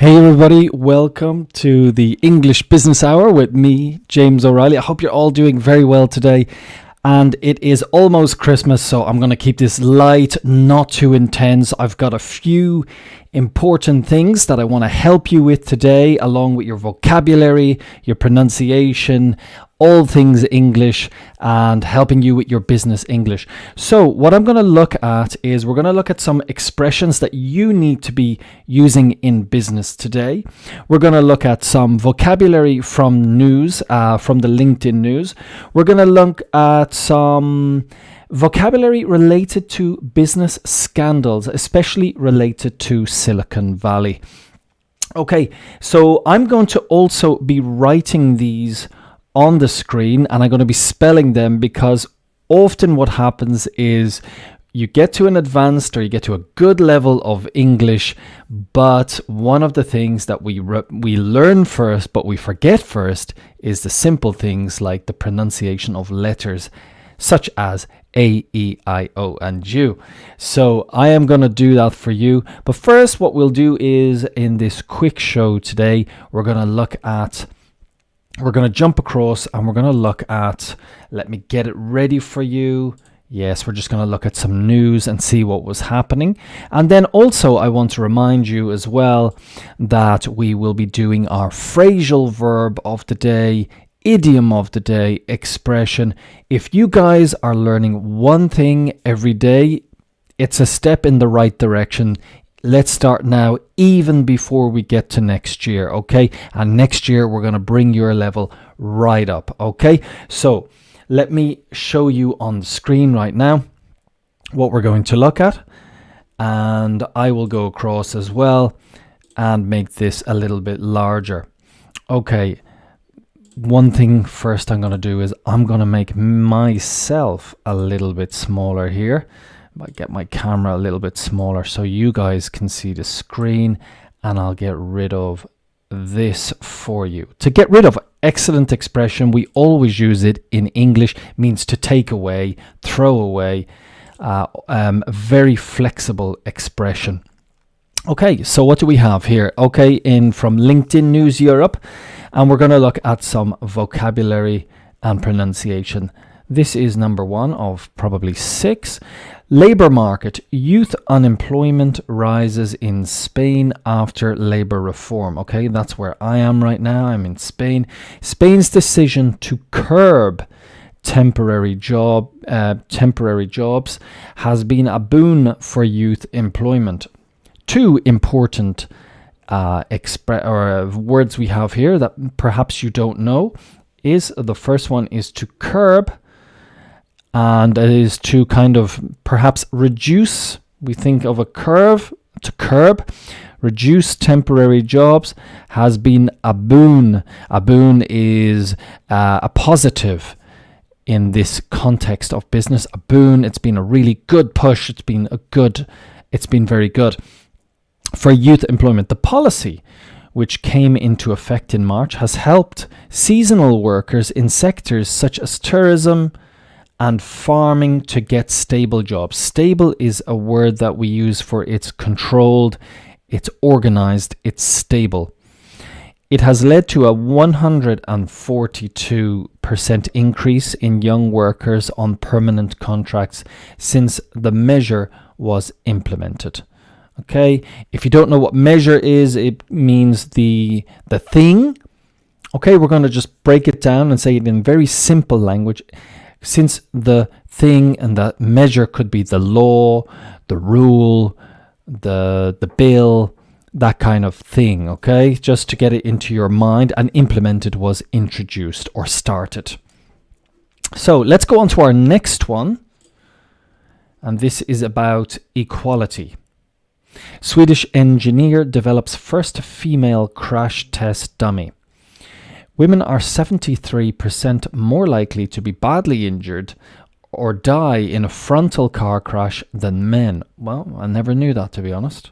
Hey everybody, welcome to the English Business Hour with me, James O'Reilly. I hope you're all doing very well today. And it is almost Christmas, so I'm going to keep this light, not too intense. I've got a few important things that I want to help you with today, along with your vocabulary, your pronunciation, all things English, and helping you with your business English. So what I'm going to look at is we're going to look at some expressions that you need to be using in business today. We're going to look at some vocabulary from news, from the LinkedIn news. We're going to look at some vocabulary related to business scandals, especially related to Silicon Valley. Okay, so I'm going to also be writing these on the screen, and I'm going to be spelling them, because often what happens is you get to an advanced or you get to a good level of English, but one of the things that we learn first but we forget first is the simple things like the pronunciation of letters such as A, E, I, O, and U. So I am going to do that for you. But first, what we'll do is, in this quick show today, we're going to jump across and we're going to look at, let me get it ready for you. Yes, we're just going to look at some news and see what was happening. And then also I want to remind you as well that we will be doing our phrasal verb of the day, idiom of the day, expression. If you guys are learning one thing every day, it's a step in the right direction. Let's start now, even before we get to next year, okay? And next year, we're going to bring your level right up, okay? So let me show you on the screen right now what we're going to look at. And I will go across as well and make this a little bit larger. Okay, one thing first I'm going to do is I'm going to make myself a little bit smaller here. I get my camera a little bit smaller so you guys can see the screen, and I'll get rid of this for you. To get rid of, excellent expression. We always use it in English. Means to take away, throw away. Very flexible expression. Okay, so what do we have here? Okay, in from LinkedIn News Europe, and we're going to look at some vocabulary and pronunciation. This is number 1 of probably 6. Labour market. Youth unemployment rises in Spain after labour reform. Okay, that's where I am right now. I'm in Spain. Spain's decision to curb temporary jobs has been a boon for youth employment. 2 important words we have here that perhaps you don't know is, the first one is to curb, and it is to kind of perhaps reduce. We think of a curve, to curb. Reduce temporary jobs has been a boon. A boon is a positive in this context of business. A boon, it's been a really good push. It's been very good for youth employment. The policy, which came into effect in March, has helped seasonal workers in sectors such as tourism and farming to get stable jobs. Stable is a word that we use for it's controlled, it's organized, it's stable. It has led to a 142% increase in young workers on permanent contracts since the measure was implemented. Okay, if you don't know what measure is, it means the thing. Okay, we're going to just break it down and say it in very simple language. Since the thing and the measure could be the law, the rule, the bill, that kind of thing, okay? Just to get it into your mind, and implemented was introduced or started. So let's go on to our next one. And this is about equality. Swedish engineer develops first female crash test dummy. Women are 73% more likely to be badly injured or die in a frontal car crash than men. Well, I never knew that, to be honest.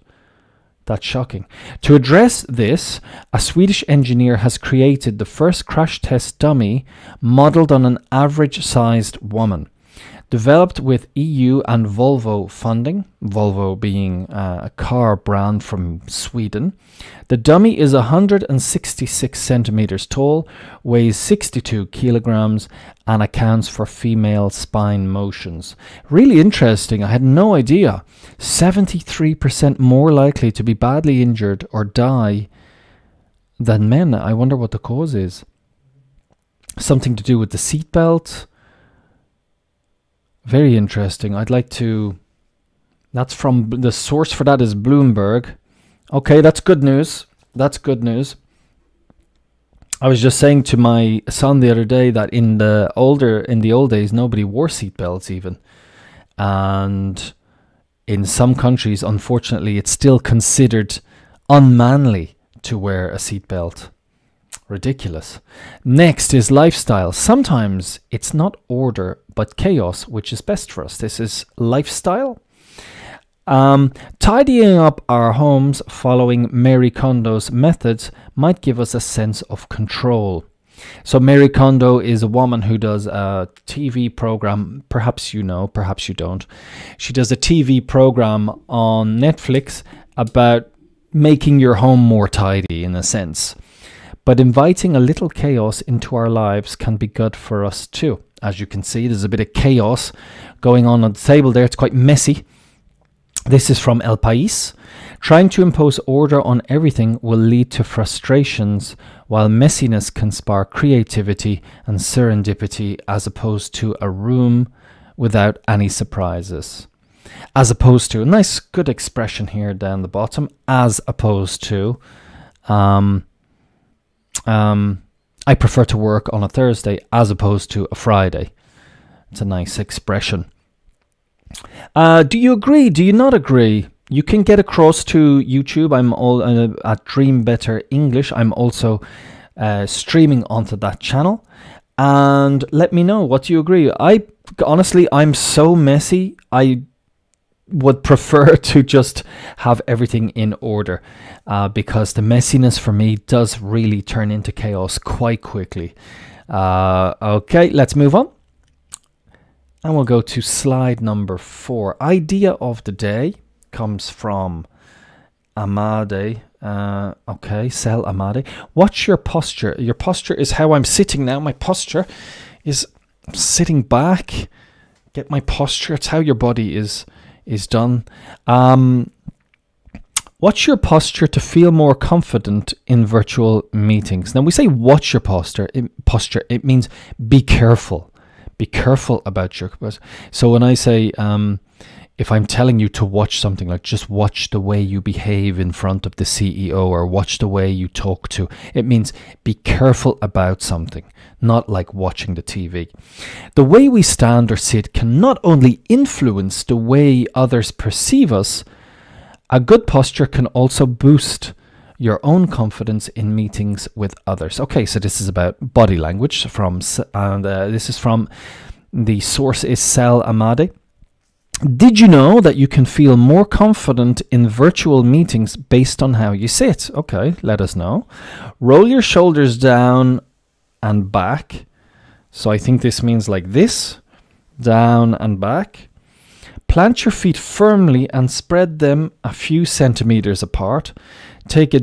That's shocking. To address this, a Swedish engineer has created the first crash test dummy modeled on an average-sized woman. Developed with EU and Volvo funding, Volvo being a car brand from Sweden. The dummy is 166 centimeters tall, weighs 62 kilograms, and accounts for female spine motions. Really interesting. I had no idea. 73% more likely to be badly injured or die than men. I wonder what the cause is. Something to do with the seatbelt. Very interesting. I'd like to... That's from... The source for that is Bloomberg. Okay, that's good news. That's good news. I was just saying to my son the other day that in the old days, nobody wore seatbelts even. And in some countries, unfortunately, it's still considered unmanly to wear a seatbelt. Ridiculous. Next is lifestyle. Sometimes it's not order, but chaos, which is best for us. This is lifestyle. Tidying up our homes following Marie Kondo's methods might give us a sense of control. So Marie Kondo is a woman who does a TV program. Perhaps you know, perhaps you don't. She does a TV program on Netflix about making your home more tidy in a sense. But inviting a little chaos into our lives can be good for us too. As you can see, there's a bit of chaos going on the table there. It's quite messy. This is from El País. Trying to impose order on everything will lead to frustrations, while messiness can spark creativity and serendipity as opposed to a room without any surprises. As opposed to, a nice good expression here down the bottom, as opposed to... I prefer to work on a Thursday as opposed to a Friday. It's a nice expression. Do you agree? Do you not agree? You can get across to YouTube. I'm all at Dream Better English. I'm also streaming onto that channel. And let me know what you agree. Honestly, I'm so messy. I would prefer to just have everything in order because the messiness for me does really turn into chaos quite quickly. Okay, let's move on. And we'll go to slide number 4. Idea of the day comes from Amade. Okay, Sel Amade. What's your posture? Your posture is how I'm sitting now. My posture is sitting back. Get my posture. It's how your body is done. What's your posture to feel more confident in virtual meetings? Now we say what's your posture. It means be careful. Be careful about your... So when I say, if I'm telling you to watch something, like just watch the way you behave in front of the CEO or watch the way you talk to, it means be careful about something, not like watching the TV. The way we stand or sit can not only influence the way others perceive us, a good posture can also boost your own confidence in meetings with others. Okay, so this is about body language this is from, the source is Sel Amade. Did you know that you can feel more confident in virtual meetings based on how you sit? Okay, let us know. Roll your shoulders down and back. So I think this means like this, down and back. Plant your feet firmly and spread them a few centimeters apart. Take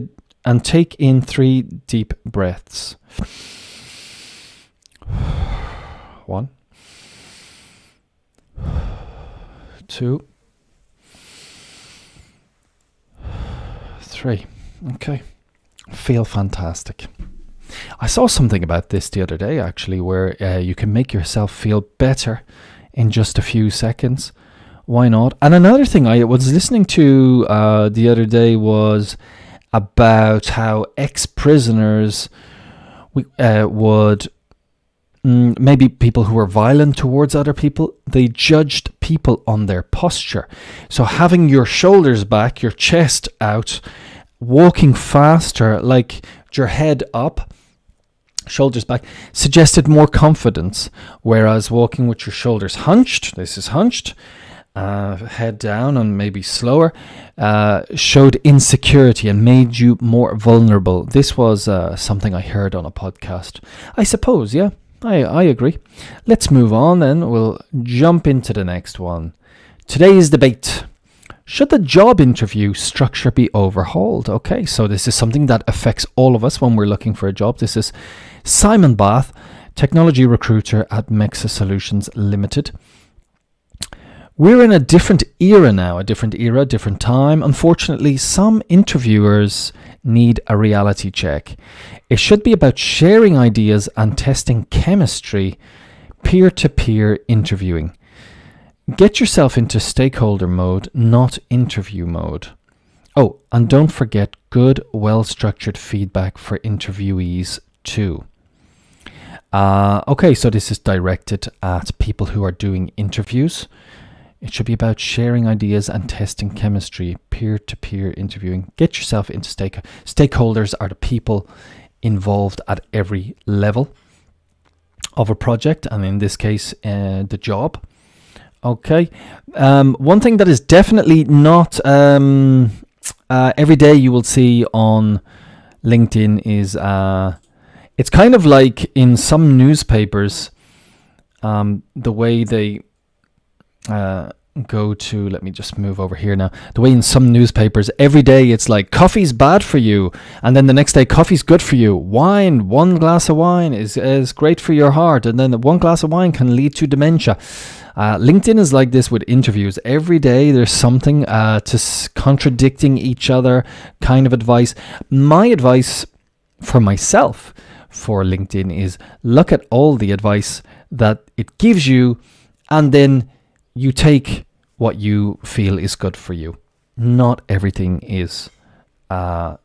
in 3 deep breaths. 1, 2, 3. Okay. Feel fantastic. I saw something about this the other day, actually, where you can make yourself feel better in just a few seconds. Why not? And another thing I was listening to the other day was about how ex-prisoners would... maybe people who were violent towards other people, they judged people on their posture. So having your shoulders back, your chest out, walking faster, like your head up, shoulders back, suggested more confidence. Whereas walking with your shoulders hunched, this is hunched, head down and maybe slower, showed insecurity and made you more vulnerable. This was something I heard on a podcast. I suppose, yeah. I agree. Let's move on then. We'll jump into the next one. Today's debate. Should the job interview structure be overhauled? Okay, so this is something that affects all of us when we're looking for a job. This is Simon Bath, technology recruiter at Mexa Solutions Limited. We're in a different era now, different time. Unfortunately, some interviewers need a reality check. It should be about sharing ideas and testing chemistry, peer-to-peer interviewing. Get yourself into stakeholder mode, not interview mode. Oh, and don't forget good, well-structured feedback for interviewees too. Okay, so this is directed at people who are doing interviews. It should be about sharing ideas and testing chemistry, peer-to-peer interviewing. Get yourself into stakeholders are the people involved at every level of a project, and in this case, the job. Okay. One thing that is definitely not every day you will see on LinkedIn is it's kind of like in some newspapers, the way they go to, let me just move over here now. The way in some newspapers, every day it's like coffee's bad for you, and then the next day coffee's good for you. Wine, one glass of wine is great for your heart, and then one glass of wine can lead to dementia. LinkedIn is like this with interviews. Every day there's something contradicting each other kind of advice. My advice for myself for LinkedIn is look at all the advice that it gives you, and then you take what you feel is good for you. Not everything is going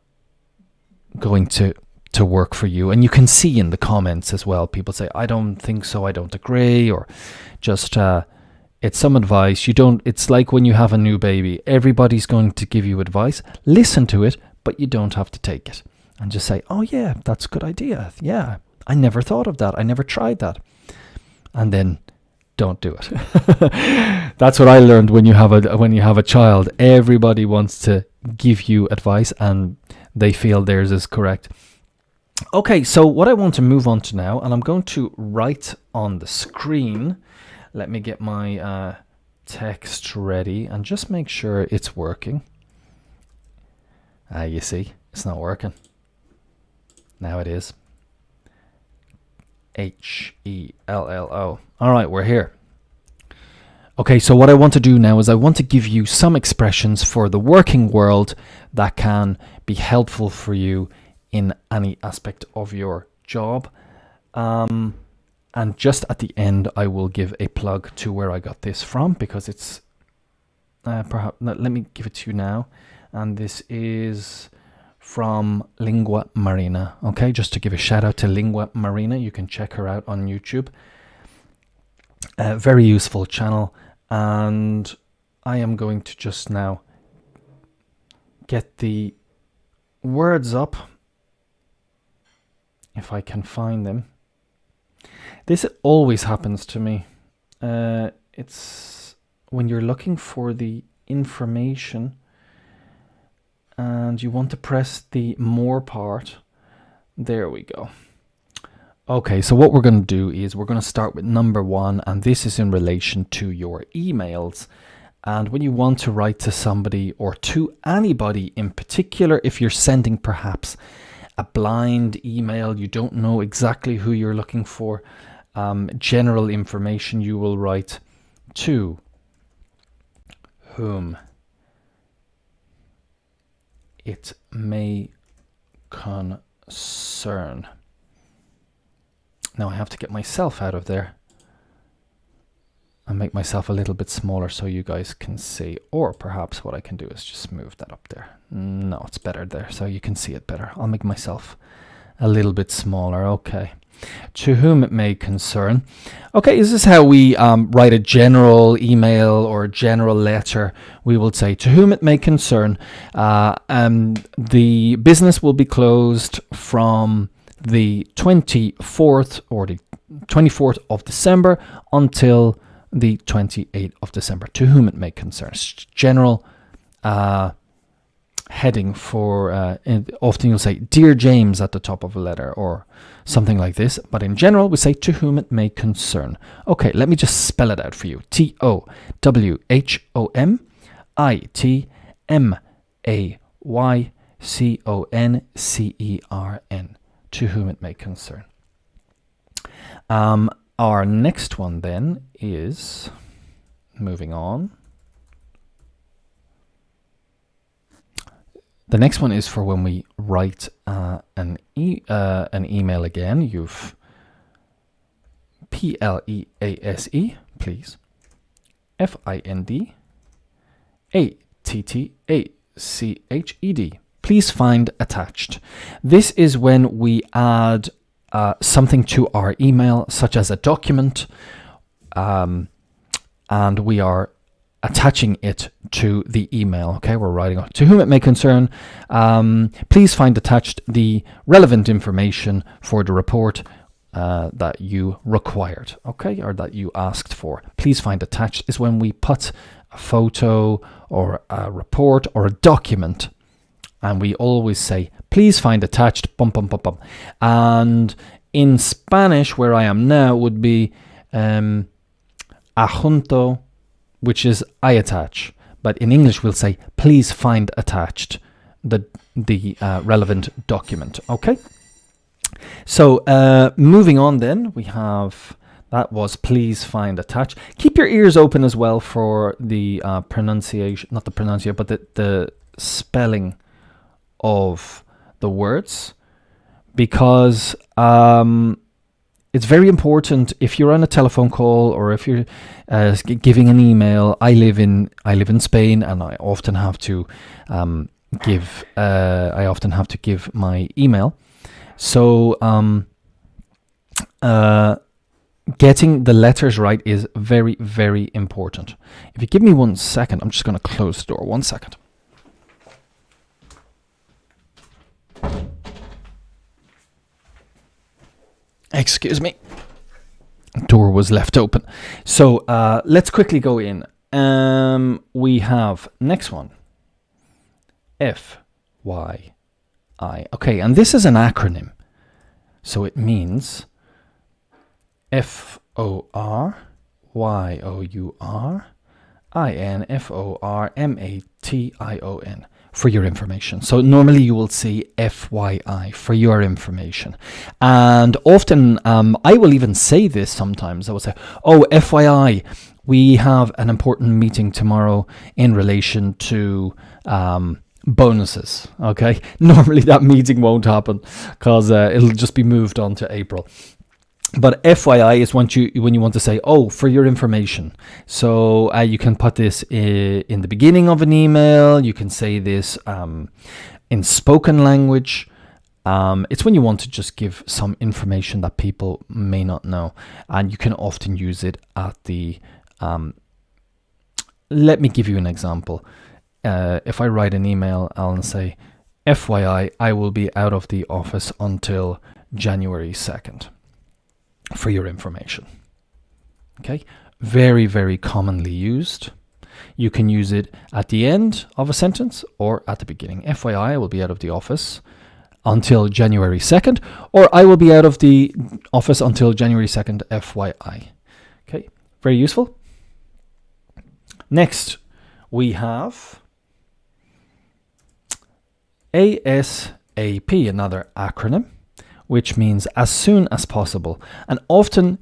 to work for you. And you can see in the comments as well, people say, I don't think so, I don't agree, or just it's some advice. It's like when you have a new baby, everybody's going to give you advice. Listen to it, but you don't have to take it. And just say, oh yeah, that's a good idea. Yeah, I never thought of that. I never tried that. And then don't do it. That's what I learned when you have a child. Everybody wants to give you advice and they feel theirs is correct. Okay, so what I want to move on to now, and I'm going to write on the screen. Let me get my text ready and just make sure it's working. You see, it's not working. Now it is. HELLO. All right, we're here. Okay, so what I want to do now is I want to give you some expressions for the working world that can be helpful for you in any aspect of your job. And just at the end, I will give a plug to where I got this from, because it's perhaps, let me give it to you now. And this is from Lingua Marina. Okay, just to give a shout out to Lingua Marina. You can check her out on YouTube. Very useful channel. And I am going to just now get the words up, if I can find them. This always happens to me. It's when you're looking for the information and you want to press the more part. There we go. Okay, so what we're going to do is we're going to start with number 1, and this is in relation to your emails. And when you want to write to somebody or to anybody in particular, if you're sending perhaps a blind email, you don't know exactly who you're looking for, general information, you will write to whom it may concern. Now I have to get myself out of there and make myself a little bit smaller so you guys can see. Or perhaps what I can do is just move that up there. No, it's better there so you can see it better. I'll make myself a little bit smaller. Okay. To whom it may concern. Okay, is this how we write a general email or a general letter? We will say, to whom it may concern, the business will be closed from the 24th or the 24th of December until the 28th of December. To whom it may concern. General heading for, often you'll say Dear James at the top of a letter or something like this, but in general we say to whom it may concern. Okay, let me just spell it out for you. TOWHOMITMAYCONCERN. To whom it may concern. Our next one then is, moving on. The next one is for when we write an email again. You've PLEASE, please. FINDATTACHED. Please find attached. This is when we add something to our email, such as a document, and we are attaching it to the email. Okay, we're writing on to whom it may concern. Please find attached the relevant information for the report that you required, okay, or that you asked for. Please find attached is when we put a photo or a report or a document, and we always say, please find attached, bum, bum, bum, bum. And in Spanish, where I am now, would be adjunto, which is I attach. But in English, we'll say, please find attached the relevant document. Okay? So moving on then, we have, that was please find attached. Keep your ears open as well for the pronunciation, not the pronunciation, but the spelling of the words, because it's very important if you're on a telephone call or if you're giving an email. I live in Spain, and I often have to give my email. So getting the letters right is very, very important. If you give me 1 second, I'm just going to close the door. 1 second. Excuse me. Door was left open. So let's quickly go in. We have next one. FYI. Okay, and this is an acronym. So it means FORYOURINFORMATION. For your information. So normally you will see FYI, for your information. And often I will even say this sometimes. I will say, oh, FYI, we have an important meeting tomorrow in relation to bonuses. Okay, normally that meeting won't happen because it'll just be moved on to April. But FYI is when you want to say, oh, for your information. So you can put this in the beginning of an email. You can say this in spoken language. It's when you want to just give some information that people may not know. And you can often use it at the... let me give you an example. If I write an email, I'll say, FYI, I will be out of the office until January 2nd. For your information. Okay, very, very commonly used. You can use it at the end of a sentence or at the beginning. FYI, I will be out of the office until January 2nd, or I will be out of the office until January 2nd, FYI. Okay, very useful. Next, we have ASAP, another acronym, which means as soon as possible. And often,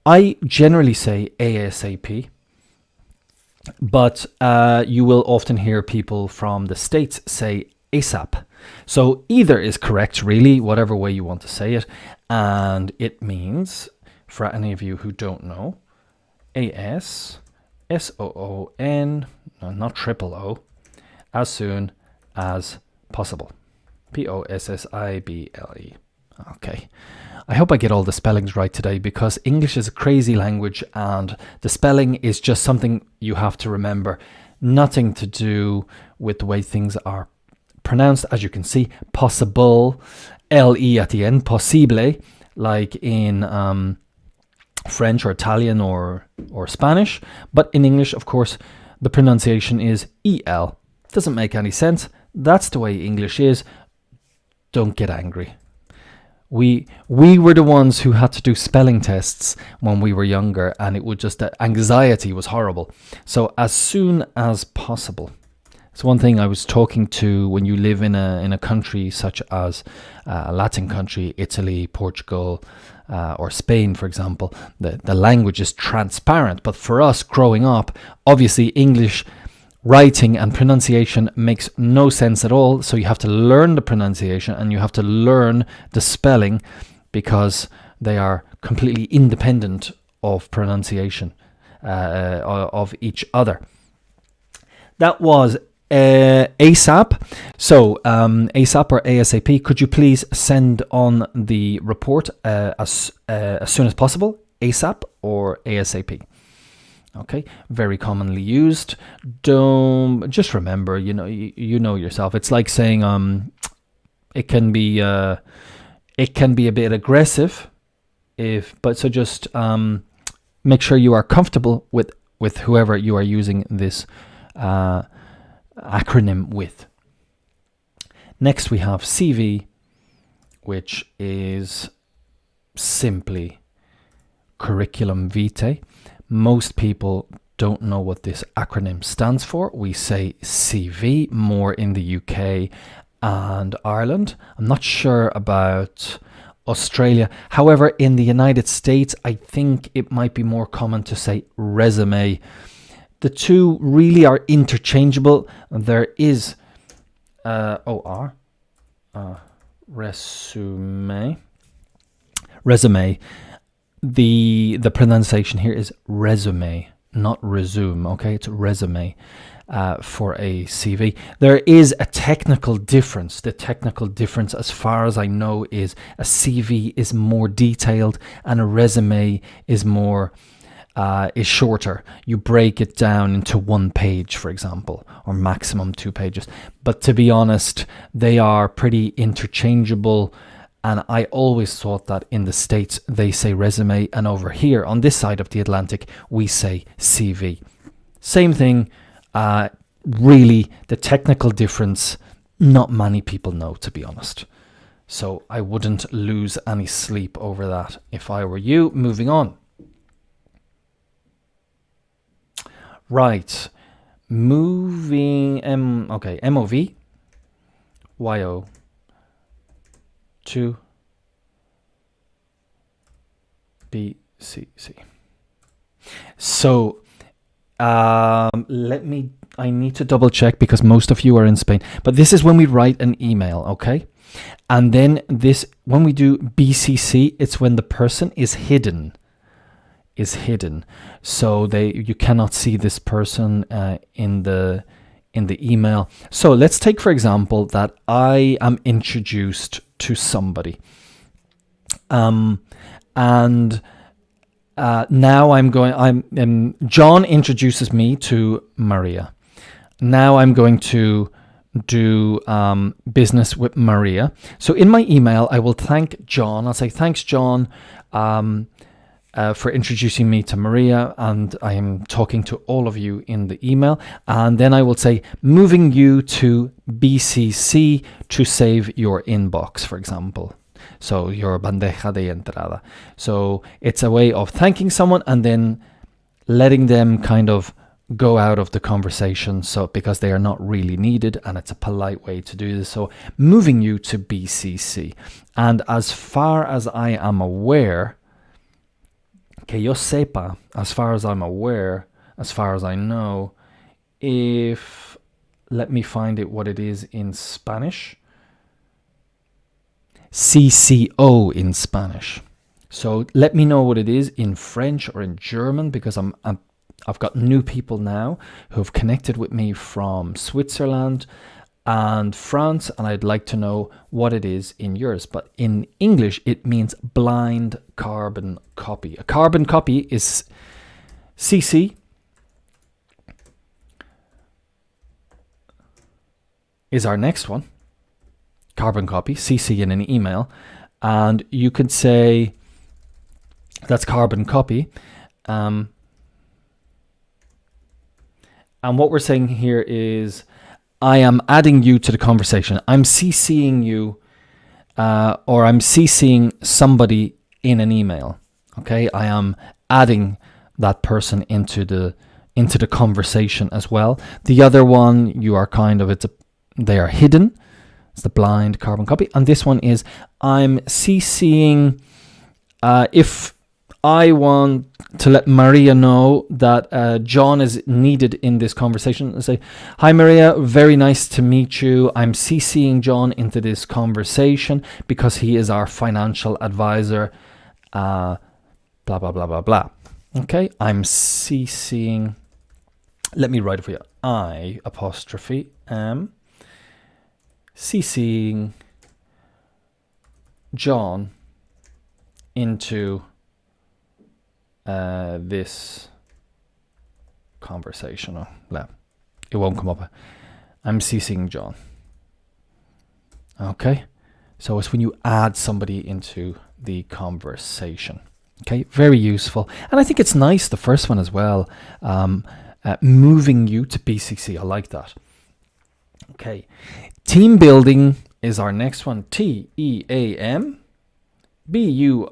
I generally say ASAP, but you will often hear people from the States say ASAP. So either is correct, really, whatever way you want to say it. And it means, for any of you who don't know, ASSOON, no, not triple O, as soon as possible. POSSIBLE. Okay, I hope I get all the spellings right today, because English is a crazy language and the spelling is just something you have to remember. Nothing to do with the way things are pronounced. As you can see, possible, LE at the end, possible, like in French or Italian or Spanish. But in English, of course, the pronunciation is EL. Doesn't make any sense. That's the way English is. Don't get angry. We were the ones who had to do spelling tests when we were younger, and it would just, anxiety was horrible. So as soon as possible. It's one thing I was talking to, when you live in a country such as a Latin country, Italy, Portugal, or Spain, for example, the language is transparent. But for us growing up, obviously English writing and pronunciation makes no sense at all. So you have to learn the pronunciation and you have to learn the spelling, because they are completely independent of pronunciation of each other. That was ASAP. So ASAP or ASAP, could you please send on the report as soon as possible? ASAP or ASAP. Okay, very commonly used. Don't just remember, you know yourself. It's like saying it can be a bit aggressive, so just make sure you are comfortable with whoever you are using this acronym with. Next we have CV, which is simply curriculum vitae. Most people don't know what this acronym stands for. We say CV more in the UK and Ireland. I'm not sure about Australia. However, in the United States, I think it might be more common to say resume. The two really are interchangeable. There is resume. The pronunciation here is resume, not resume. Okay, it's resume for a CV. There is a technical difference. The technical difference, as far as I know, is a CV is more detailed and a resume is more is shorter. You break it down into 1 page, for example, or maximum 2 pages. But to be honest, they are pretty interchangeable. And I always thought that in the States they say resume, and over here on this side of the Atlantic we say CV. Same thing. Really, the technical difference, not many people know, to be honest. So I wouldn't lose any sleep over that if I were you. Moving on. Right. MOV. YO. To BCC. So I need to double check, because most of you are in Spain, but this is when we write an email, okay? And then when we do BCC, it's when the person is hidden. So you cannot see this person in the email. So let's take, for example, that I am introduced to somebody, and now John introduces me to Maria. Now I'm going to do business with Maria. So in my email, I will thank John. I'll say, thanks, John, for introducing me to Maria, and I am talking to all of you in the email. And then I will say, moving you to BCC to save your inbox, for example. So your bandeja de entrada. So it's a way of thanking someone and then letting them kind of go out of the conversation, so because they are not really needed, and it's a polite way to do this. So moving you to BCC. And as far as I am aware, que yo sepa, as far as I'm aware, as far as I know, let me find it what it is in Spanish. CCO in Spanish. So let me know what it is in French or in German, because I've got new people now who have connected with me from Switzerland and France, and I'd like to know what it is in yours. But in English, it means blind carbon copy. A carbon copy is CC is our next one. Carbon copy, CC in an email, and you could say that's carbon copy. And what we're saying here is, I am adding you to the conversation. I'm CCing you, or I'm CCing somebody in an email. Okay, I am adding that person into the conversation as well. The other one, you are they are hidden. It's the blind carbon copy. And this one is I'm CCing, if I want to let Maria know that John is needed in this conversation, and say, hi Maria, very nice to meet you. I'm CCing John into this conversation because he is our financial advisor. Blah, blah, blah, blah, blah. Okay, I'm CCing. Let me write it for you. I apostrophe am CCing John into this conversation. Oh, no, it won't come up. I'm CCing John. Okay, so it's when you add somebody into the conversation. Okay, very useful. And I think it's nice, the first one as well, moving you to BCC. I like that. Okay, team building is our next one. TEAM BUILDING.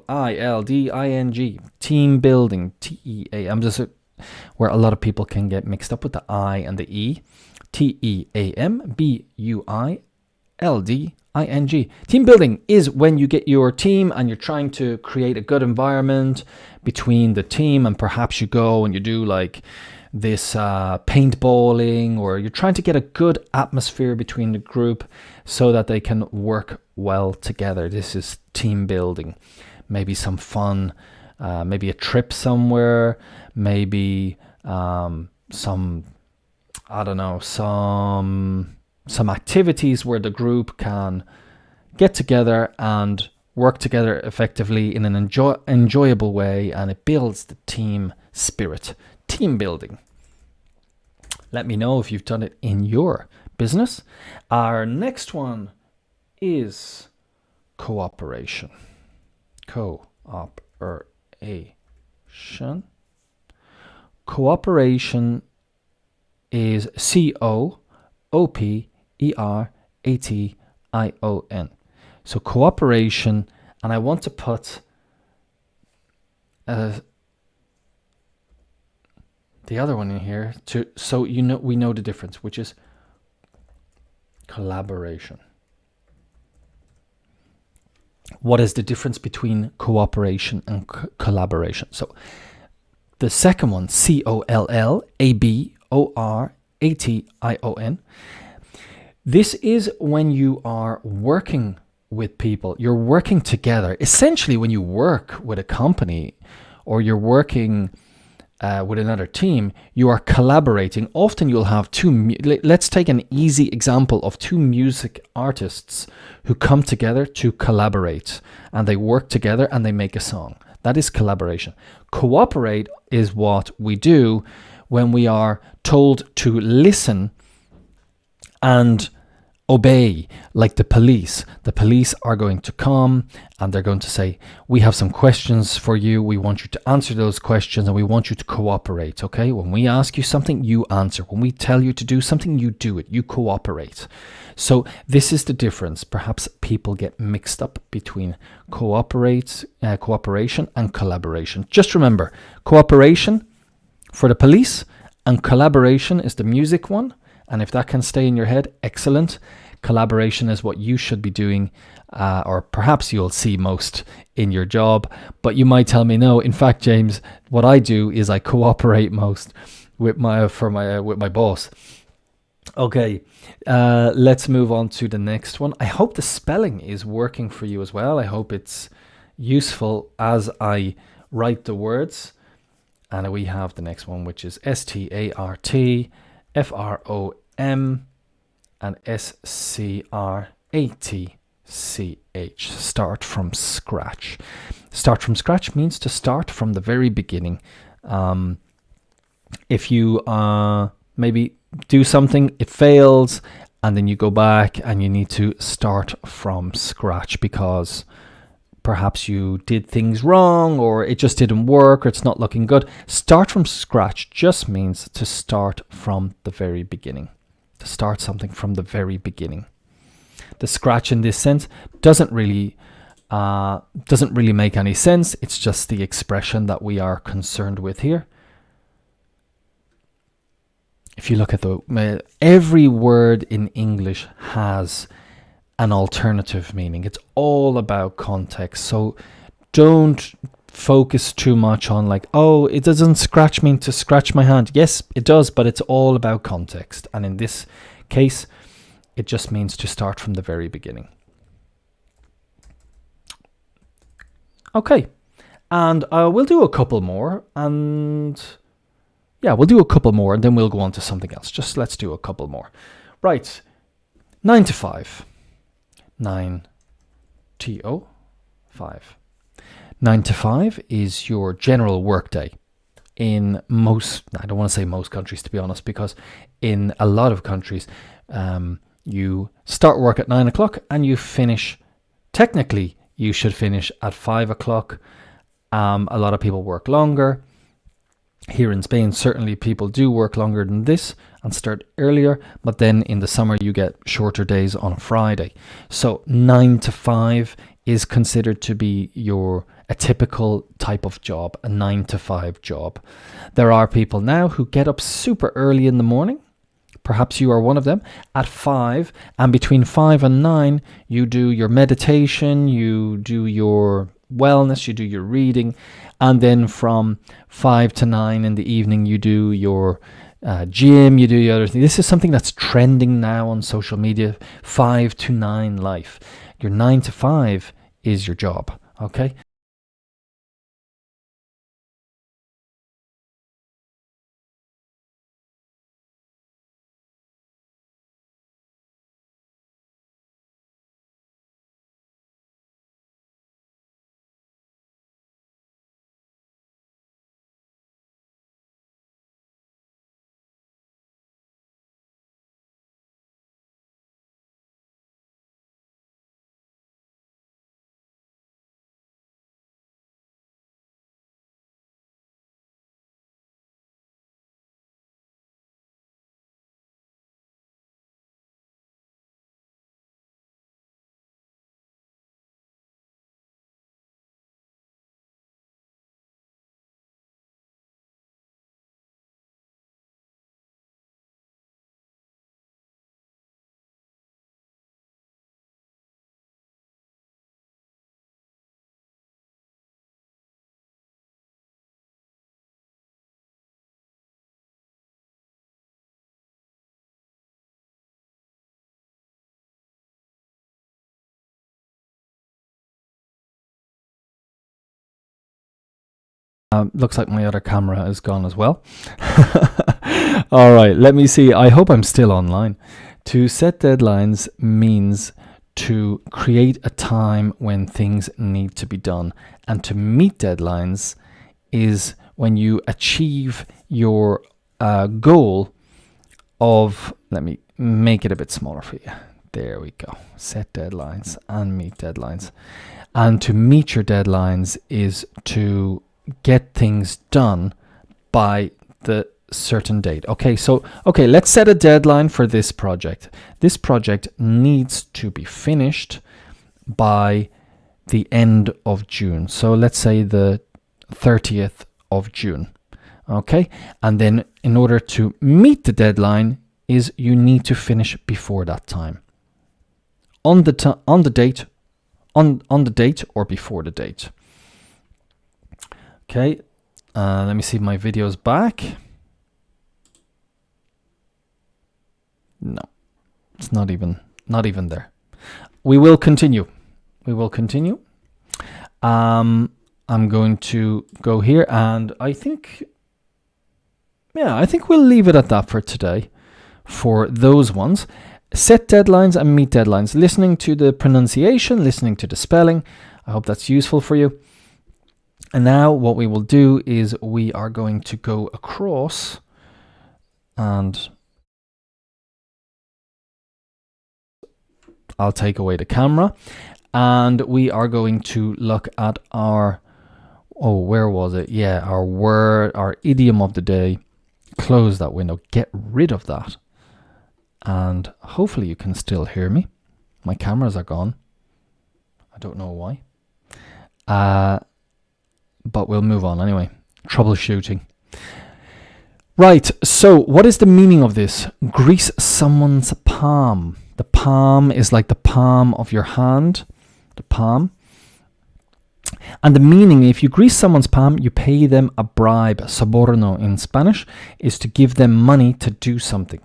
Team building. TEAM. Just where a lot of people can get mixed up with the I and the E. TEAM BUILDING. Team building is when you get your team and you're trying to create a good environment between the team, and perhaps you go and you do like this paintballing, or you're trying to get a good atmosphere between the group so that they can work well together. This is team building. Maybe some fun, maybe a trip somewhere, maybe some activities where the group can get together and work together effectively in an enjoyable way, and it builds the team spirit. Team building. Let me know if you've done it in your business. Our next one is cooperation. Cooperation. Cooperation is COOPERATION. So cooperation, and I want to put the other one in here so we know the difference, which is collaboration. What is the difference between cooperation and collaboration? So the second one, COLLABORATION. This is when you are working with people. You're working together. Essentially, when you work with a company or you're working with another team, you are collaborating. Often you'll have let's take an easy example of two music artists who come together to collaborate, and they work together and they make a song. That is collaboration. Cooperate is what we do when we are told to listen and obey, like the police. The police are going to come and they're going to say, we have some questions for you. We want you to answer those questions and we want you to cooperate. Okay? When we ask you something, you answer. When we tell you to do something, you do it. You cooperate. So this is the difference. Perhaps people get mixed up between cooperation and collaboration. Just remember, cooperation for the police and collaboration is the music one. And if that can stay in your head, excellent. Collaboration is what you should be doing, or perhaps you'll see most in your job. But you might tell me, no, in fact, James, what I do is I cooperate most with my boss. Okay, let's move on to the next one. I hope the spelling is working for you as well. I hope it's useful as I write the words. And we have the next one, which is START. FROM and SCRATCH. Start from scratch. Start from scratch means to start from the very beginning. If you maybe do something, it fails, and then you go back and you need to start from scratch because perhaps you did things wrong, or it just didn't work, or it's not looking good. Start from scratch just means to start from the very beginning. to start something from the very beginning. The scratch in this sense doesn't really make any sense. It's just the expression that we are concerned with here. If you look at every word in English has an alternative meaning. It's all about context. So don't focus too much on like, oh, it doesn't scratch mean to scratch my hand. Yes, it does, but it's all about context. And in this case, it just means to start from the very beginning. Okay, and we'll do a couple more, and yeah, we'll do a couple more, and then we'll go on to something else. Just let's do a couple more. Right, 9 to 5. 9 to 5. 9 to 5 is your general workday. In most, I don't want to say most countries, to be honest, because in a lot of countries, you start work at 9 o'clock and you finish, technically, you should finish at 5 o'clock. A lot of people work longer. Here in Spain, certainly people do work longer than this and start earlier, but then in the summer you get shorter days on a Friday. So 9 to 5 is considered to be a typical type of job, a 9 to 5 job. There are people now who get up super early in the morning. Perhaps you are one of them, at 5, and between 5 and 9 you do your meditation, you do your wellness, you do your reading, and then from 5 to 9 in the evening you do your gym, you do the other thing. This is something that's trending now on social media. 5 to 9 life. Your 9 to 5 is your job. Okay. Looks like my other camera is gone as well. All right, let me see. I hope I'm still online. To set deadlines means to create a time when things need to be done. And to meet deadlines is when you achieve your goal of, let me make it a bit smaller for you. There we go. Set deadlines and meet deadlines. And to meet your deadlines is to get things done by the certain date. Okay, let's set a deadline for this project. This project needs to be finished by the end of June. So let's say the 30th of June. Okay, and then in order to meet the deadline is you need to finish before that time. On the date or before the date. Okay, let me see if my video's back. No, it's not even there. We will continue. I'm going to go here, and I think we'll leave it at that for today. For those ones, set deadlines and meet deadlines. Listening to the pronunciation, listening to the spelling. I hope that's useful for you. And now what we will do is we are going to go across and I'll take away the camera and we are going to look at our, where was it? Yeah, our word, our idiom of the day. Close that window, get rid of that. and hopefully you can still hear me. My cameras are gone. I don't know why. But we'll move on anyway. Troubleshooting. Right, so what is the meaning of this? Grease someone's palm. The palm is like the palm of your hand. The palm. And the meaning, if you grease someone's palm, you pay them a bribe. Soborno in Spanish is to give them money to do something.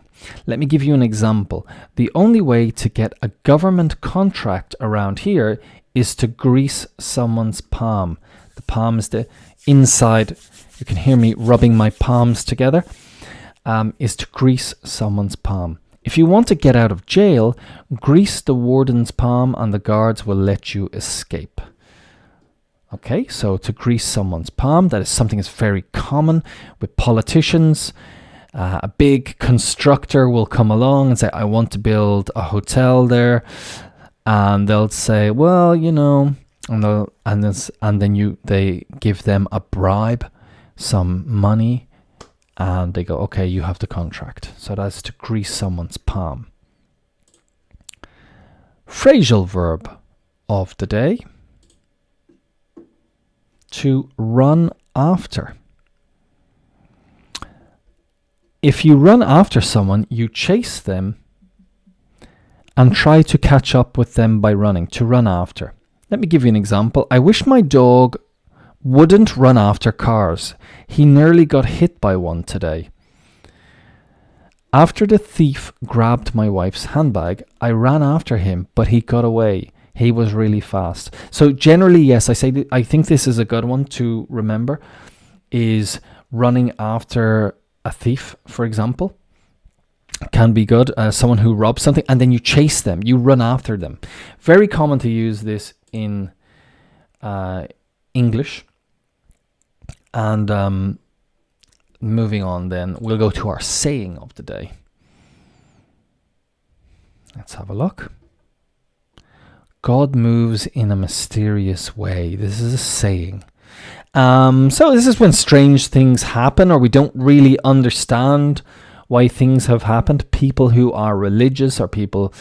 Let me give you an example. The only way to get a government contract around here is to grease someone's palm. The palm is the inside. You can hear me rubbing my palms together. Is to grease someone's palm. If you want to get out of jail, grease the warden's palm and the guards will let you escape. Okay, so to grease someone's palm, that is something that's very common with politicians. A big constructor will come along and say, I want to build a hotel there. And they'll say, well, you know, and then they give them a bribe, some money, and they go, okay, you have the contract. So that's to grease someone's palm. Phrasal verb of the day. To run after. If you run after someone, you chase them and try to catch up with them by running. To run after. Let me give you an example. I wish my dog wouldn't run after cars. He nearly got hit by one today. After the thief grabbed my wife's handbag, I ran after him, but he got away. He was really fast. So generally, yes, I think this is a good one to remember, is running after a thief, for example. Can be good. Someone who robs something, and then you chase them. You run after them. Very common to use this in English. And moving on then, we'll go to our saying of the day. Let's have a look. God moves in a mysterious way. This is a saying. So this is when strange things happen, or we don't really understand why things have happened. People who are religious, or people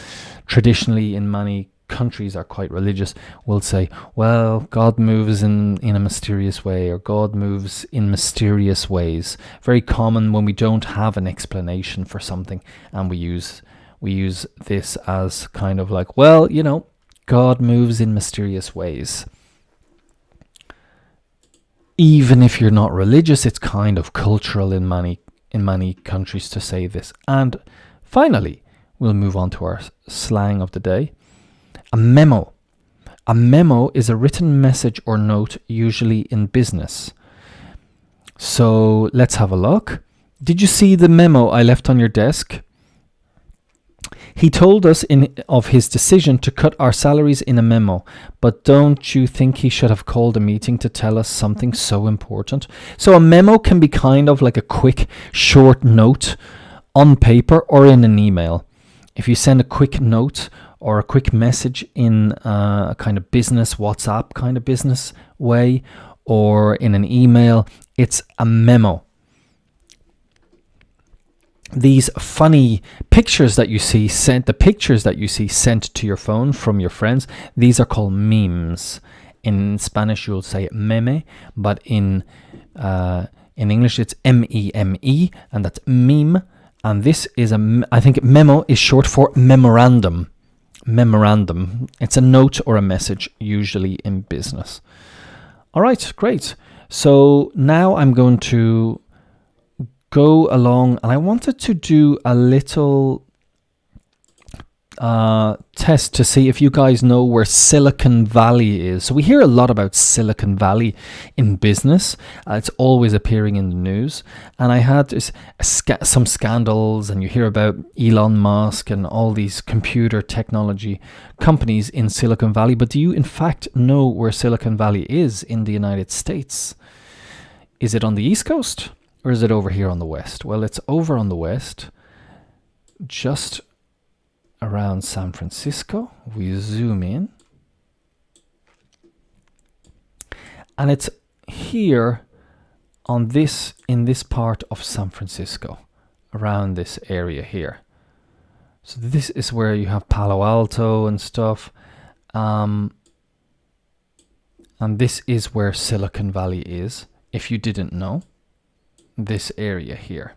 traditionally in many countries are quite religious, will say, well, God moves in a mysterious way, or God moves in mysterious ways. Very common when we don't have an explanation for something, and we use this as kind of like, well, you know, God moves in mysterious ways. Even if you're not religious, it's kind of cultural in many countries to say this. And finally, we'll move on to our slang of the day. A memo. A memo is a written message or note, usually in business. So let's have a look. Did you see the memo I left on your desk? He told us of his decision to cut our salaries in a memo, but don't you think he should have called a meeting to tell us something so important? So a memo can be kind of like a quick, short note on paper or in an email. If you send a quick note or a quick message in a kind of business, WhatsApp kind of business way, or in an email, it's a memo. These funny pictures that you see sent, the pictures that you see sent to your phone from your friends, these are called memes. In Spanish, you'll say meme, but in English, it's M-E-M-E, and that's meme. And this is I think memo is short for memorandum. Memorandum. It's a note or a message, usually in business. All right, great. So now I'm going to go along, and I wanted to do a little test to see if you guys know where Silicon Valley is. So we hear a lot about Silicon Valley in business. It's always appearing in the news. And I had some scandals, and you hear about Elon Musk and all these computer technology companies in Silicon Valley. But do you in fact know where Silicon Valley is in the United States? Is it on the East Coast? Or is it over here on the west? Well, it's over on the west, just around San Francisco. We zoom in. And it's here in this part of San Francisco, around this area here. So this is where you have Palo Alto and stuff. And this is where Silicon Valley is, if you didn't know. This area here.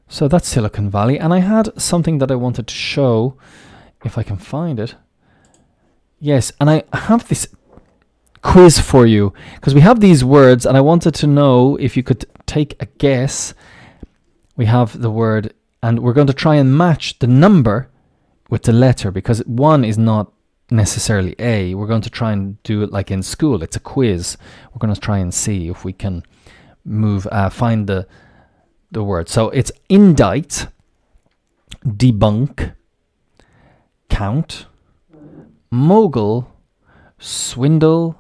So that's Silicon Valley. And I had something that I wanted to show, if I can find it. Yes, and I have this quiz for you, because we have these words, and I wanted to know if you could take a guess. We have the word, and we're going to try and match the number with the letter, because one is not necessarily A. We're going to try and do it like in school. It's a quiz. We're going to try and see if we can find the word. So it's indict, debunk, count, mogul, swindle,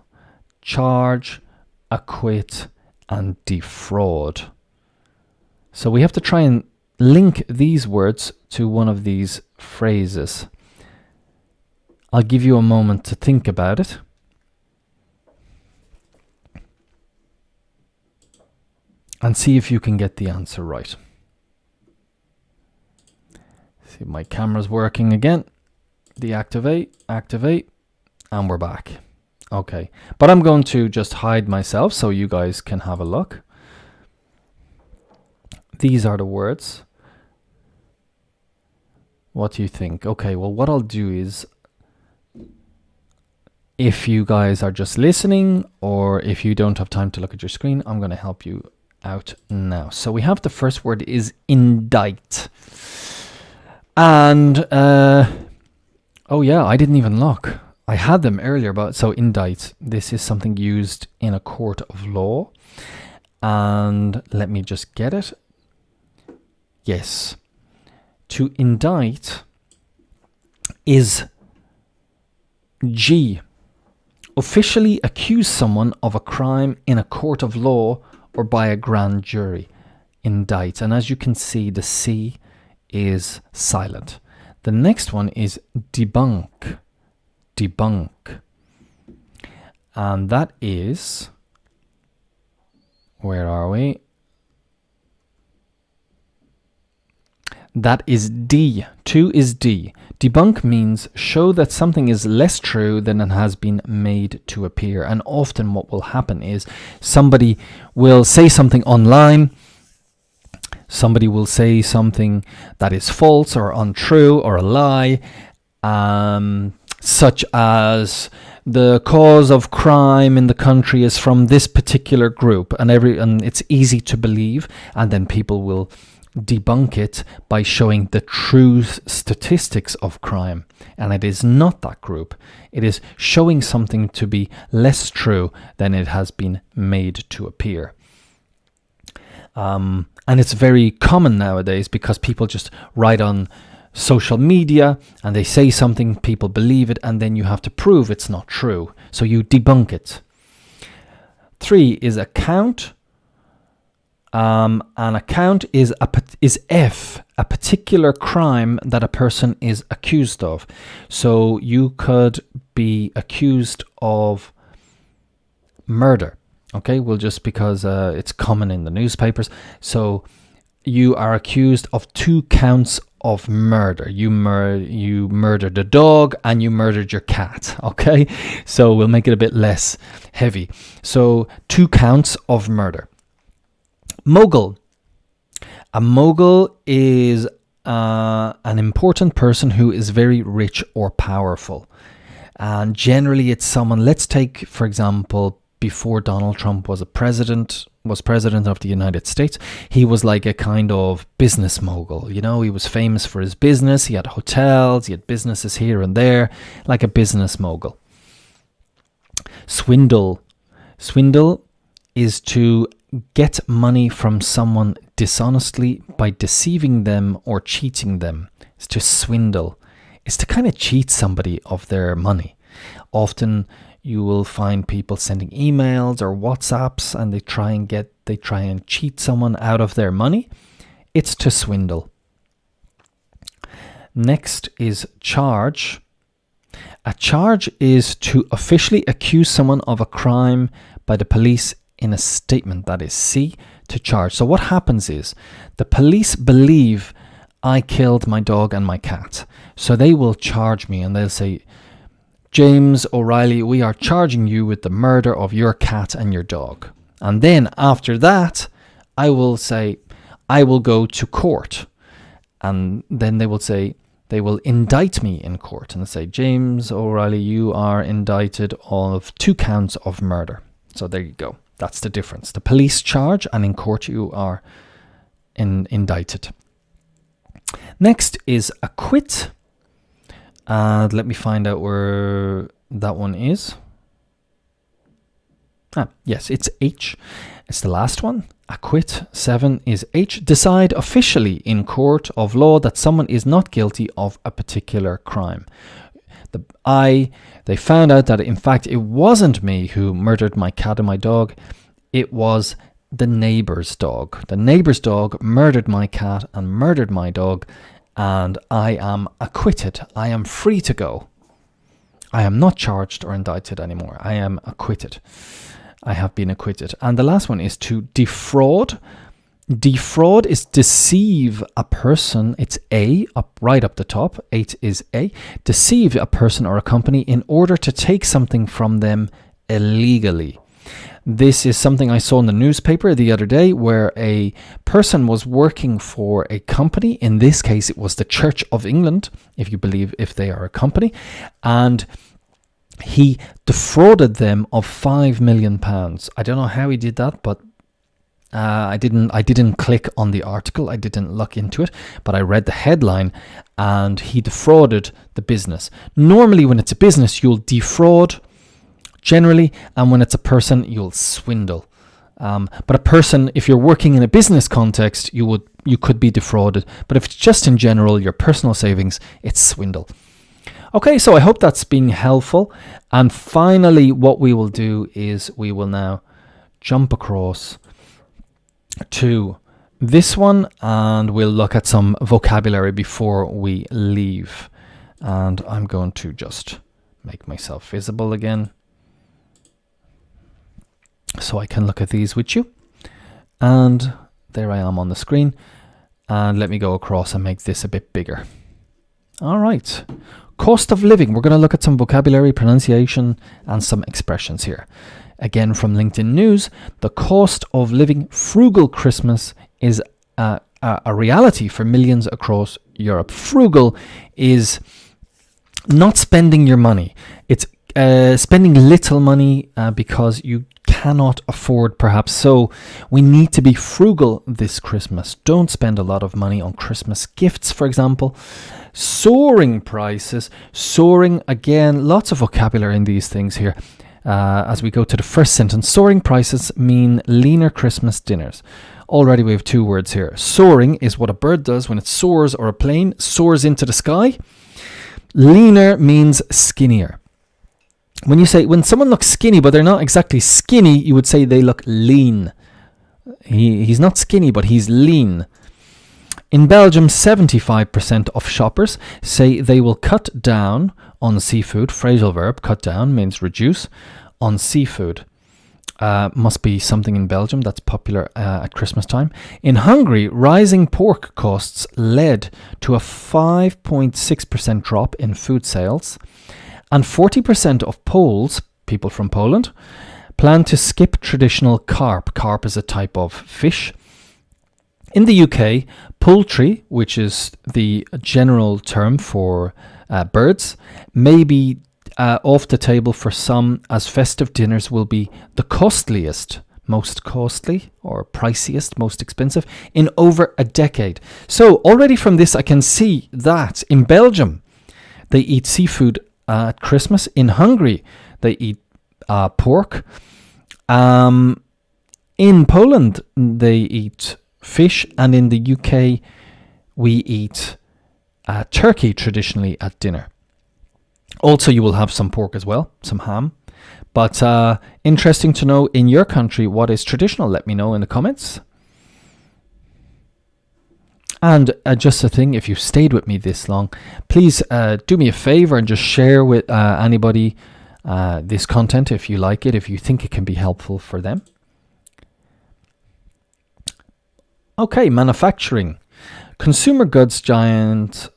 charge, acquit, and defraud. So we have to try and link these words to one of these phrases. I'll give you a moment to think about it. And see if you can get the answer right. See if my camera's working again. Deactivate, activate, and we're back. Okay, but I'm going to just hide myself so you guys can have a look. These are the words. What do you think? Okay, well, what I'll do is, if you guys are just listening, or if you don't have time to look at your screen, I'm going to help you out now. So we have the first word is indict. And, oh yeah, I didn't even look. I had them earlier, but so indict. This is something used in a court of law. And let me just get it. Yes. To indict is G. Officially accuse someone of a crime in a court of law or by a grand jury. Indict. And as you can see, the C is silent. The next one is debunk. Debunk. And that is, where are we? That is D. 2 is D. Debunk means show that something is less true than it has been made to appear. And often what will happen is somebody will say something online. Somebody will say something that is false or untrue or a lie, such as the cause of crime in the country is from this particular group, and it's easy to believe, and then people will debunk it by showing the true statistics of crime, and it is not that group. It is showing something to be less true than it has been made to appear. And it's very common nowadays because people just write on social media and they say something, people believe it, and then you have to prove it's not true. So you debunk it. 3 is account. An account is F, a particular crime that a person is accused of. So you could be accused of murder. Okay, well, just because it's common in the newspapers. So you are accused of 2 counts of murder. You murdered a dog and you murdered your cat. Okay, so we'll make it a bit less heavy. So 2 counts of murder. Mogul. A mogul is an important person who is very rich or powerful. And generally it's someone, let's take, for example, before Donald Trump was president of the United States, he was like a kind of business mogul. You know, he was famous for his business. He had hotels, he had businesses here and there, like a business mogul. Swindle. Swindle is to get money from someone dishonestly by deceiving them or cheating them. It's to swindle. It's to kind of cheat somebody of their money. Often you will find people sending emails or WhatsApps and they try and cheat someone out of their money. It's to swindle. Next is charge. A charge is to officially accuse someone of a crime by the police in a statement. That is C, to charge. So what happens is the police believe I killed my dog and my cat. So they will charge me and they'll say, James O'Reilly, we are charging you with the murder of your cat and your dog. And then after that, I will say, I will go to court. And then they will say, they will indict me in court. And they say, James O'Reilly, you are indicted of 2 counts of murder. So there you go. That's the difference. The police charge, and in court you are indicted. Next is acquit. And let me find out where that one is. Yes, it's H. It's the last one. Acquit. 7 is H. Decide officially in court of law that someone is not guilty of a particular crime. They found out that in fact it wasn't me who murdered my cat and my dog. It was the neighbour's dog. The neighbour's dog murdered my cat and murdered my dog, and I am acquitted. I am free to go. I am not charged or indicted anymore. I am acquitted. I have been acquitted. And the last one is to defraud. Defraud is deceive a person. It's A, right up the top. 8 is A. Deceive a person or a company in order to take something from them illegally. This is something I saw in the newspaper the other day, where a person was working for a company. In this case, it was the Church of England, if they are a company, and he defrauded them of £5 million. I don't know how he did that, but I didn't click on the article. I didn't look into it, but I read the headline, and he defrauded the business. Normally, when it's a business, you'll defraud generally, and when it's a person, you'll swindle. But a person, if you're working in a business context, you could be defrauded. But if it's just in general, your personal savings, it's swindle. Okay, so I hope that's been helpful. And finally, what we will do is we will now jump across to this one, and we'll look at some vocabulary before we leave. And I'm going to just make myself visible again, so I can look at these with you. And there I am on the screen. And let me go across and make this a bit bigger. All right. Cost of living. We're going to look at some vocabulary, pronunciation, and some expressions here. Again, from LinkedIn News, the cost of living frugal Christmas is a reality for millions across Europe. Frugal is not spending your money. It's spending little money because you cannot afford, perhaps. So we need to be frugal this Christmas. Don't spend a lot of money on Christmas gifts, for example. Soaring prices. Soaring, again, lots of vocabulary in these things here. As we go to the first sentence, soaring prices mean leaner Christmas dinners. Already we have 2 words here. Soaring is what a bird does when it soars, or a plane soars into the sky. Leaner means skinnier. When someone looks skinny, but they're not exactly skinny, you would say they look lean. He's not skinny, but he's lean. In Belgium, 75% of shoppers say they will cut down on seafood. Phrasal verb, cut down, means reduce, on seafood. Must be something in Belgium that's popular at Christmas time. In Hungary, rising pork costs led to a 5.6% drop in food sales. And 40% of Poles, people from Poland, plan to skip traditional carp. Carp is a type of fish. In the UK, poultry, which is the general term for birds, may be off the table for some, as festive dinners will be the costliest, most costly, or priciest, most expensive, in over a decade. So already from this, I can see that in Belgium, they eat seafood at Christmas. In Hungary, they eat pork. In Poland, they eat fish. And in the UK, we eat turkey traditionally at dinner. Also, you will have some pork as well, some ham. But interesting to know in your country what is traditional. Let me know in the comments. And just a thing, if you stayed with me this long, please do me a favor and just share with anybody this content if you like it, if you think it can be helpful for them. Okay, manufacturing. Consumer goods giant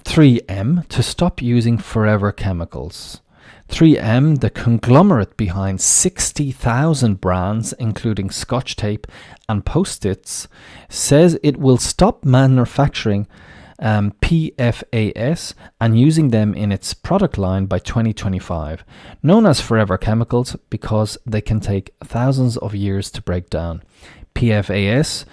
3M to stop using forever chemicals. 3M, the conglomerate behind 60,000 brands, including Scotch tape and Post-its, says it will stop manufacturing PFAS and using them in its product line by 2025, known as forever chemicals because they can take thousands of years to break down. PFAS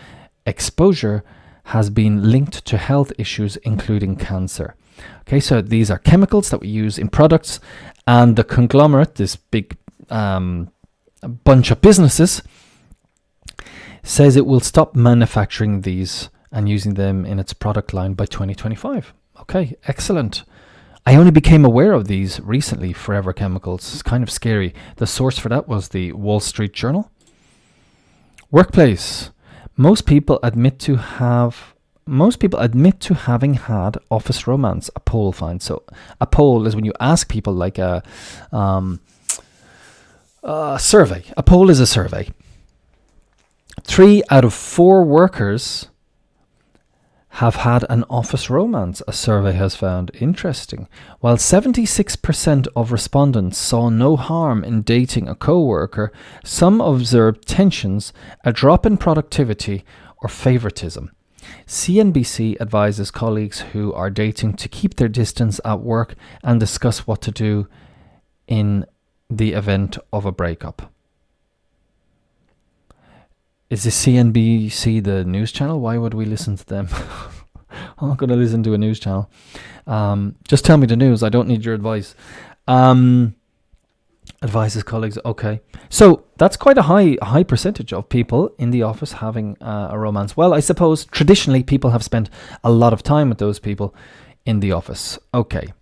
exposure has been linked to health issues, including cancer. Okay, so these are chemicals that we use in products, and the conglomerate, this big bunch of businesses, says it will stop manufacturing these and using them in its product line by 2025. Okay, excellent. I only became aware of these recently, forever chemicals. It's kind of scary. The source for that was the Wall Street Journal. Workplace. Most people admit to having had office romance, a poll finds. So a poll is when you ask people, like a survey. A poll is a survey. 3 out of 4 workers have had an office romance, a survey has found. Interesting. While 76% of respondents saw no harm in dating a co-worker, some observed tensions, a drop in productivity, or favoritism. CNBC advises colleagues who are dating to keep their distance at work and discuss what to do in the event of a breakup. Is the CNBC the news channel? Why would we listen to them? I'm not going to listen to a news channel. Just tell me the news. I don't need your advice. Advises colleagues. Okay. So that's quite a high percentage of people in the office having a romance. Well, I suppose traditionally people have spent a lot of time with those people in the office. Okay.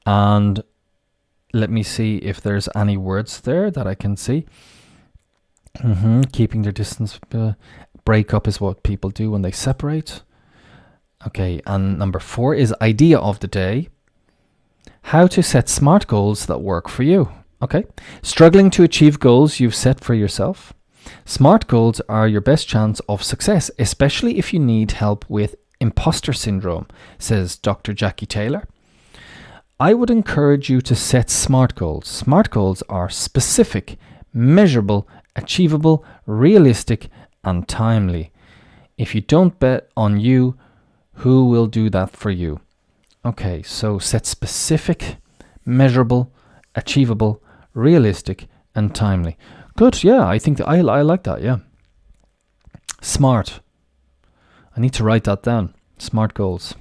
And let me see if there's any words there that I can see. Keeping their distance. Breakup is what people do when they separate. Okay, and number 4 is idea of the day. How to set smart goals that work for you. Okay, struggling to achieve goals you've set for yourself. Smart goals are your best chance of success, especially if you need help with imposter syndrome, says Dr. Jackie Taylor. I would encourage you to set SMART goals. SMART goals are specific, measurable, achievable, realistic, and timely. If you don't bet on you, who will do that for you? Okay, so set specific, measurable, achievable, realistic, and timely. Good, yeah, I think I like that, yeah. SMART. I need to write that down. SMART goals.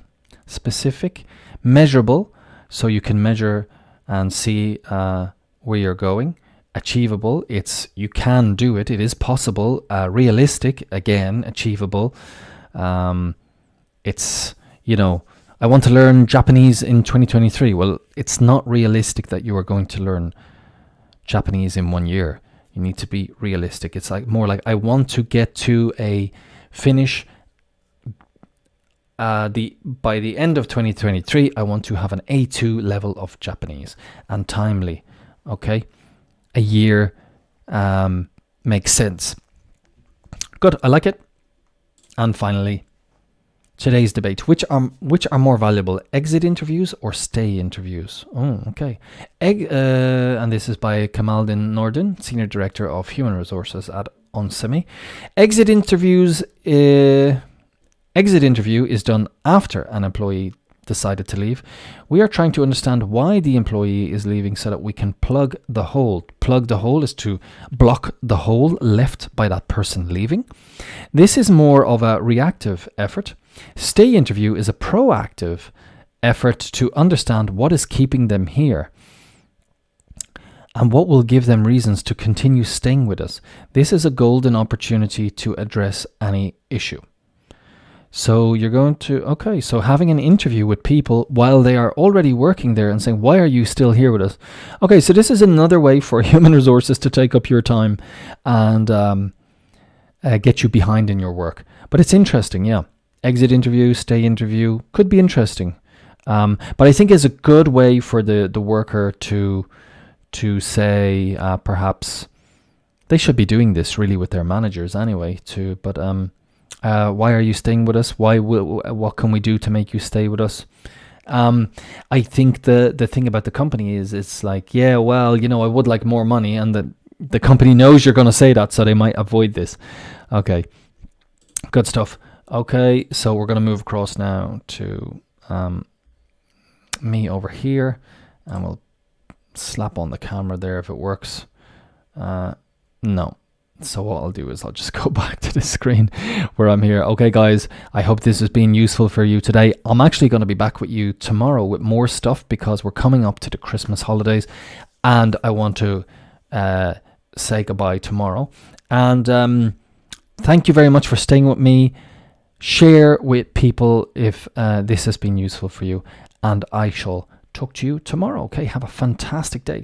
Specific, measurable, so you can measure and see where you're going. Achievable, it's you can do it, it is possible. Realistic, again, achievable. It's, I want to learn Japanese in 2023. Well, it's not realistic that you are going to learn Japanese in 1 year. You need to be realistic. It's more like I want to get to a finish by the end of 2023. I want to have an A2 level of Japanese, and timely. Okay, a year makes sense. Good, I like it. And finally, today's debate: which are more valuable, exit interviews or stay interviews? Oh, okay. And this is by Kamaldin Nordin, Senior Director of Human Resources at Onsemi. Exit interview is done after an employee decided to leave. We are trying to understand why the employee is leaving so that we can plug the hole. Plug the hole is to block the hole left by that person leaving. This is more of a reactive effort. Stay interview is a proactive effort to understand what is keeping them here and what will give them reasons to continue staying with us. This is a golden opportunity to address any issue. So you're going to, so having an interview with people while they are already working there and saying, why are you still here with us? Okay, so this is another way for human resources to take up your time and get you behind in your work. But it's interesting, yeah. Exit interview, stay interview could be interesting. But I think it's a good way for the worker to say, perhaps they should be doing this really with their managers anyway, but Why are you staying with us? What can we do to make you stay with us? I think the thing about the company is it's like, yeah, well, I would like more money, and the company knows you're going to say that, so they might avoid this. Okay, good stuff. Okay, so we're going to move across now to me over here, and we'll slap on the camera there if it works. No. So what I'll do is I'll just go back to the screen where I'm here. Okay, guys, I hope this has been useful for you today. I'm actually going to be back with you tomorrow with more stuff, because we're coming up to the Christmas holidays, and I want to say goodbye tomorrow. And thank you very much for staying with me. Share with people if this has been useful for you, and I shall talk to you tomorrow. Okay, have a fantastic day.